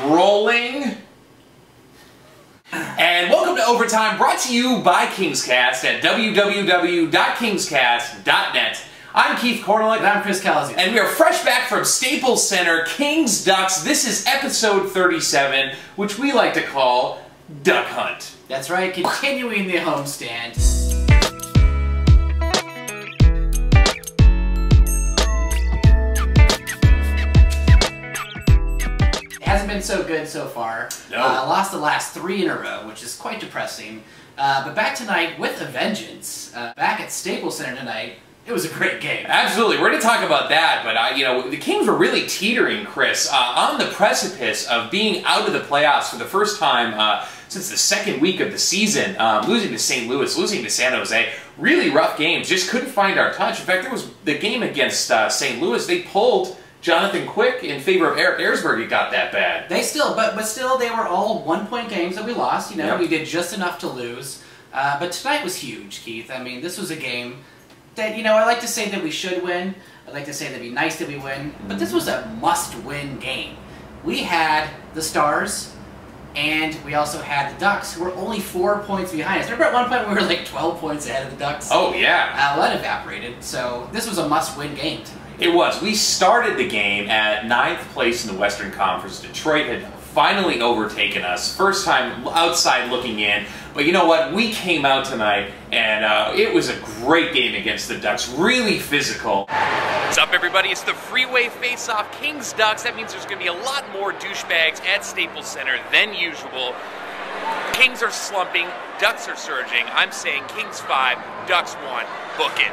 Rolling. And welcome to Overtime, brought to you by KingsCast at www.kingscast.net. I'm Keith Cornelick. And I'm Chris Calazzi. And we are fresh back from Staples Center, Kings Ducks. This is episode 37, which we like to call Duck Hunt. That's right, continuing the homestand. Hasn't been so good so far. No. Lost the last 3 in a row, which is quite depressing. But back tonight with a vengeance. Back at Staples Center tonight. It was a great game. Absolutely. We're going to talk about that, but the Kings were really teetering, Chris, on the precipice of being out of the playoffs for the first time since the second week of the season, losing to St. Louis, losing to San Jose. Really rough games. Just couldn't find our touch. In fact, there was the game against St. Louis. They pulled Jonathan Quick in favor of Eric Ersberg. It got that bad. They still, but still, they were all 1-point games that we lost. Yep. We did just enough to lose. But tonight was huge, Keith. I mean, this was a game that, I like to say that we should win. I'd like to say that'd be nice that we win. But this was a must-win game. We had the Stars, and we also had the Ducks, who were only 4 points behind us. Remember at one point we were like 12 points ahead of the Ducks? Oh, yeah. That evaporated. So this was a must-win game tonight. It was. We started the game at 9th place in the Western Conference. Detroit had finally overtaken us. First time outside looking in. But you know what? We came out tonight, and it was a great game against the Ducks. Really physical. What's up, everybody? It's the freeway face-off Kings Ducks. That means there's going to be a lot more douchebags at Staples Center than usual. Kings are slumping, Ducks are surging. I'm saying Kings 5, Ducks 1. Book it.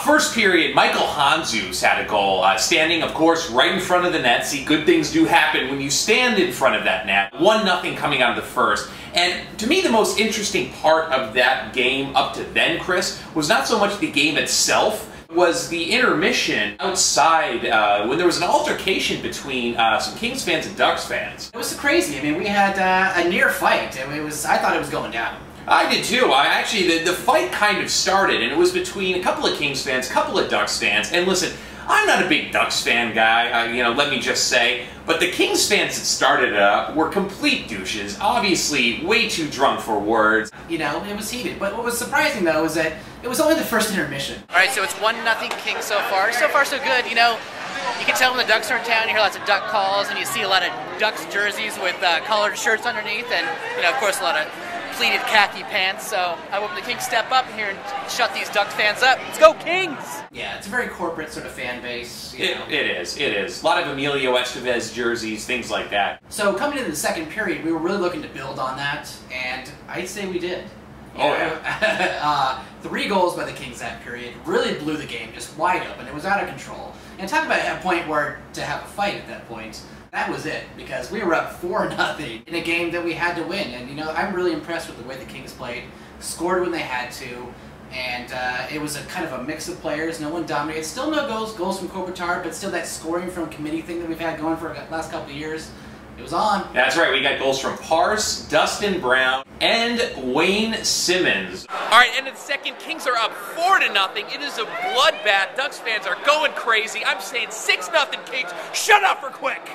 First period, Michael Handzus had a goal, standing, of course, right in front of the net. See, good things do happen when you stand in front of that net. 1-0 coming out of the first. And to me, the most interesting part of that game up to then, Chris, was not so much the game itself, was the intermission outside when there was an altercation between some Kings fans and Ducks fans. It was crazy. I mean, we had a near fight. I thought it was going down. I did too. The fight kind of started, and it was between a couple of Kings fans, a couple of Ducks fans. And listen, I'm not a big Ducks fan guy, let me just say, but the Kings fans that started it up were complete douches, obviously way too drunk for words. It was heated. But what was surprising, though, is that it was only the first intermission. All right, so it's 1-0 Kings so far. So far, so good. You can tell when the Ducks are in town, you hear lots of Duck calls, and you see a lot of Ducks jerseys with collared shirts underneath, and, of course, a lot of pleated khaki pants. So I hope the Kings step up here and shut these Ducks fans up. Let's go, Kings! Yeah, it's a very corporate sort of fan base. It is. A lot of Emilio Estevez jerseys, things like that. So coming into the second period, we were really looking to build on that, and I'd say we did. Yeah. 3 goals by the Kings that period really blew the game just wide open. It was out of control. And talk about a point where to have a fight at that point. That was it, because we were up 4-0 in a game that we had to win. And, I'm really impressed with the way the Kings played, scored when they had to, and it was a kind of a mix of players. No one dominated. Still no goals from Kopitar, but still that scoring from committee thing that we've had going for the last couple of years. It was on. That's right, we got goals from Parse, Dustin Brown, and Wayne Simmons. All right, and in the second, Kings are up 4-0. It is a bloodbath. Ducks fans are going crazy. I'm saying 6-0 Kings. Shut up for quick.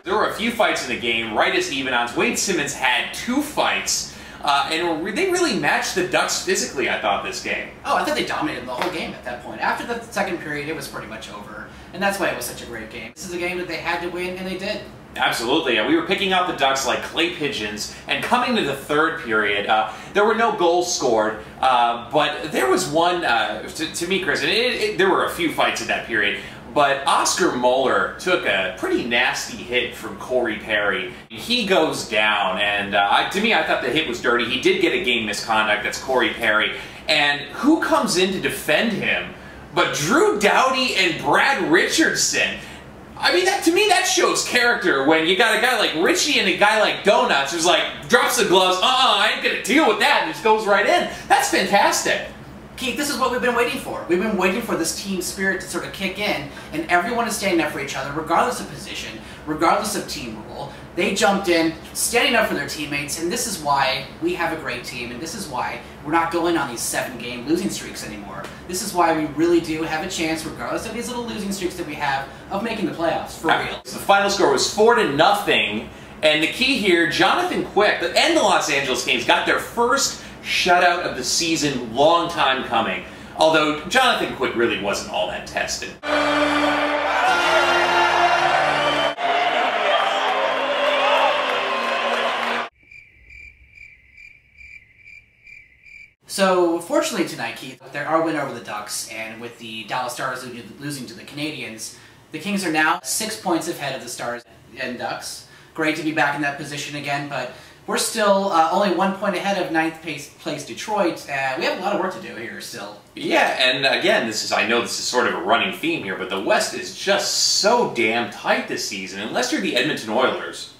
There were a few fights in the game, right as even-ons. Wayne Simmons had 2 fights, and they really matched the Ducks physically, I thought, this game. Oh, I thought they dominated the whole game at that point. After the second period, it was pretty much over, and that's why it was such a great game. This is a game that they had to win, and they did. Absolutely. We were picking out the Ducks like clay pigeons, and coming to the third period, there were no goals scored, but there was one, to me, Chris, and there were a few fights in that period, but Oscar Muller took a pretty nasty hit from Corey Perry. He goes down, and to me, I thought the hit was dirty. He did get a game misconduct, that's Corey Perry, and who comes in to defend him but Drew Doughty and Brad Richardson? I mean, to me, that shows character when you got a guy like Richie and a guy like Donuts who's like, drops the gloves, I ain't gonna deal with that, and just goes right in. That's fantastic. Keith, this is what we've been waiting for. We've been waiting for this team spirit to sort of kick in, and everyone is standing up for each other, regardless of position, regardless of team rule. They jumped in, standing up for their teammates, and this is why we have a great team, and this is why we're not going on these 7-game losing streaks anymore. This is why we really do have a chance, regardless of these little losing streaks that we have, of making the playoffs, for real. The final score was 4-0, And the key here, Jonathan Quick and the Los Angeles Kings got their first shutout of the season, long time coming. Although Jonathan Quick really wasn't all that tested. So, fortunately tonight, Keith, there are win over the Ducks, and with the Dallas Stars losing to the Canadiens, the Kings are now 6 points ahead of the Stars and Ducks. Great to be back in that position again, but we're still only 1 point ahead of ninth place Detroit. We have a lot of work to do here still. Yeah, and again, I know this is sort of a running theme here, but the West is just so damn tight this season, unless you're the Edmonton Oilers.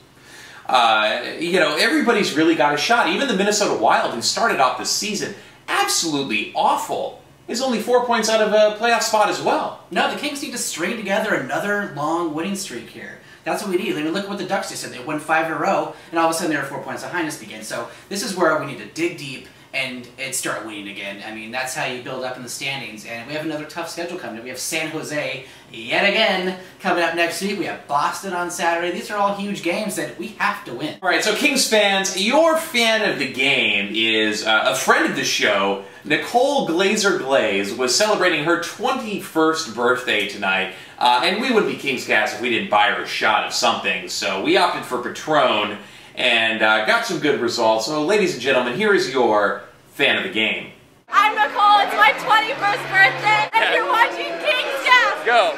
You know, everybody's really got a shot. Even the Minnesota Wild, who started off this season absolutely awful, is only 4 points out of a playoff spot as well. No, the Kings need to string together another long winning streak here. That's what we need. I mean, look at what the Ducks just did. They won 5 in a row, and all of a sudden they're 4 points behind us again. So this is where we need to dig deep and start winning again. I mean, that's how you build up in the standings. And we have another tough schedule coming up. We have San Jose yet again coming up next week. We have Boston on Saturday. These are all huge games that we have to win. All right, so Kings fans, your fan of the game is a friend of the show. Nicole Glazer-Glaze was celebrating her 21st birthday tonight. And we wouldn't be KingsCast if we didn't buy her a shot of something. So we opted for Patron and got some good results. So ladies and gentlemen, here is your fan of the game. I'm Nicole, it's my 21st birthday, and you're watching KingsCast! Go!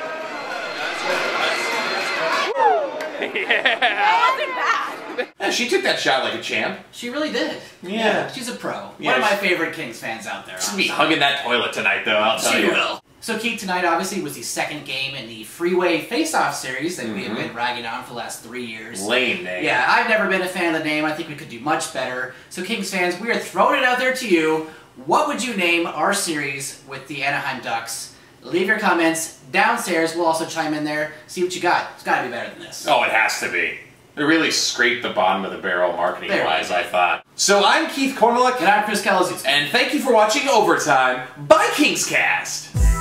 Yeah! That wasn't bad! Yeah, she took that shot like a champ. She really did. Yeah. She's a pro. Yeah, One of my favorite Kings fans out there. She'll be hugging that toilet tonight, though, I'll tell She you. will. So, Keith, tonight obviously was the second game in the Freeway Face-Off series that we have been ragging on for the last 3 years. Lame name. Yeah, I've never been a fan of the name. I think we could do much better. So, Kings fans, we are throwing it out there to you. What would you name our series with the Anaheim Ducks? Leave your comments downstairs. We'll also chime in there. See what you got. It's got to be better than this. Oh, it has to be. It really scraped the bottom of the barrel marketing-wise, I thought. So I'm Keith Korneluk. And I'm Chris Calazuz. And thank you for watching Overtime by KingsCast.